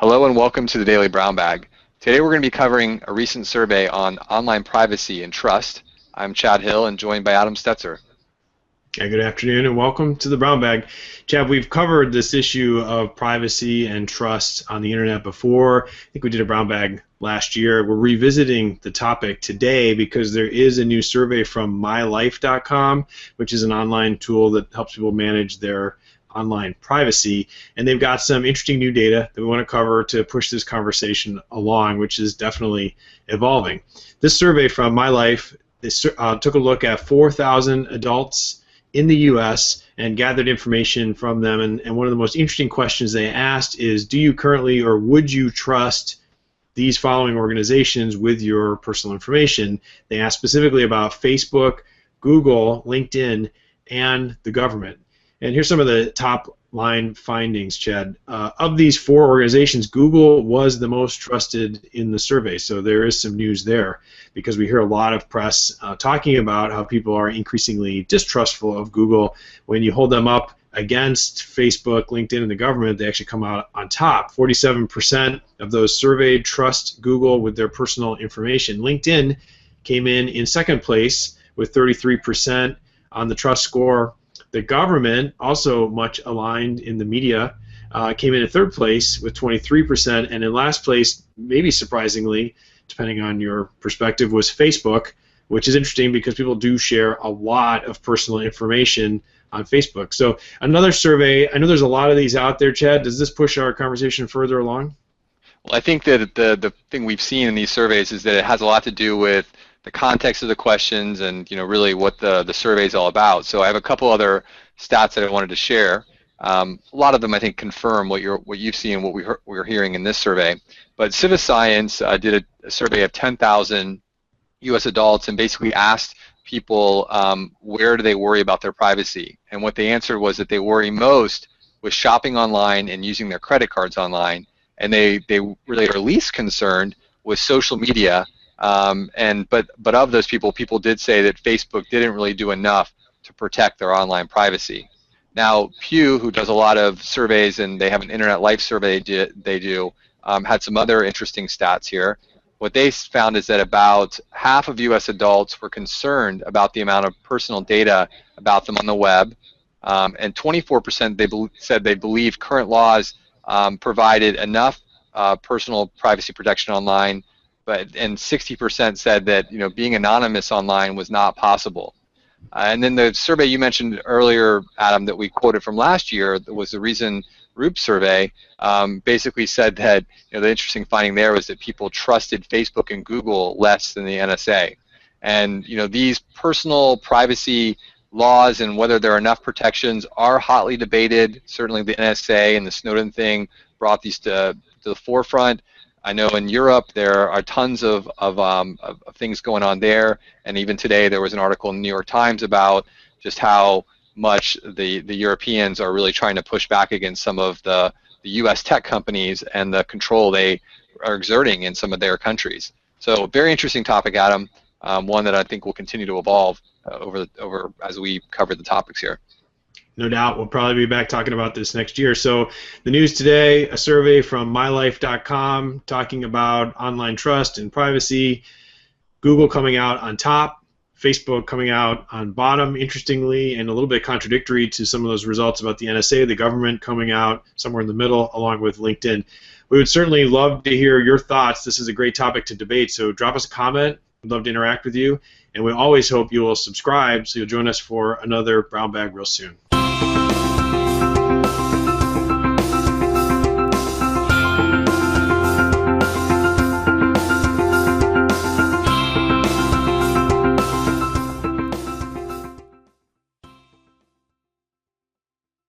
Hello and welcome to the Daily Brown Bag. Today we're going to be covering a recent survey on online privacy and trust. I'm Chad Hill and joined by Adam Stetzer. Good afternoon and welcome to the Brown Bag. Chad, we've covered this issue of privacy and trust on the internet before. I think we did a Brown Bag last year. We're revisiting the topic today because there is a new survey from mylife.com, which is an online tool that helps people manage their online privacy, and they've got some interesting new data that we want to cover to push this conversation along, which is definitely evolving. This survey from MyLife took a look at 4,000 adults in the U.S. and gathered information from them, and one of the most interesting questions they asked is, do you currently or would you trust these following organizations with your personal information? They asked specifically about Facebook, Google, LinkedIn, and the government. And here's some of the top line findings, Chad. Of these four organizations, Google was the most trusted in the survey, so there is some news there because we hear a lot of press talking about how people are increasingly distrustful of Google. When you hold them up against Facebook, LinkedIn, and the government, they actually come out on top. 47% of those surveyed trust Google with their personal information. LinkedIn came in second place with 33% on the trust score. The government, also much aligned in the media, came in third place with 23%, and in last place, maybe surprisingly, depending on your perspective, was Facebook, which is interesting because people do share a lot of personal information on Facebook. So another survey, I know there's a lot of these out there, Chad. Does this push our conversation further along? Well, I think that the thing we've seen in these surveys is that it has a lot to do with the context of the questions and really what the survey is all about. So I have a couple other stats that I wanted to share. A lot of them I think confirm what you've seen and what we're hearing in this survey. But Civiscience did a survey of 10,000 U.S. adults and basically asked people where do they worry about their privacy, and what they answered was that they worry most with shopping online and using their credit cards online, and they really are least concerned with social media. But of those people did say that Facebook didn't really do enough to protect their online privacy. Now, Pew, who does a lot of surveys, and they have an Internet Life survey they do, had some other interesting stats here. What they found is that about half of U.S. adults were concerned about the amount of personal data about them on the web, and 24% said they believe current laws provided enough personal privacy protection online, and 60% said that being anonymous online was not possible. And then the survey you mentioned earlier, Adam, that we quoted from last year, that was the Reason Group survey, basically said that the interesting finding there was that people trusted Facebook and Google less than the NSA. And these personal privacy laws and whether there are enough protections are hotly debated. Certainly the NSA and the Snowden thing brought these to the forefront. I know in Europe there are tons of things going on there, and even today there was an article in the New York Times about just how much the Europeans are really trying to push back against some of the U.S. tech companies and the control they are exerting in some of their countries. So very interesting topic, Adam, one that I think will continue to evolve over as we cover the topics here. No doubt. We'll probably be back talking about this next year. So the news today, a survey from mylife.com talking about online trust and privacy, Google coming out on top, Facebook coming out on bottom, interestingly, and a little bit contradictory to some of those results about the NSA, the government coming out somewhere in the middle, along with LinkedIn. We would certainly love to hear your thoughts. This is a great topic to debate, so drop us a comment. We'd love to interact with you, and we always hope you will subscribe so you'll join us for another Brown Bag real soon.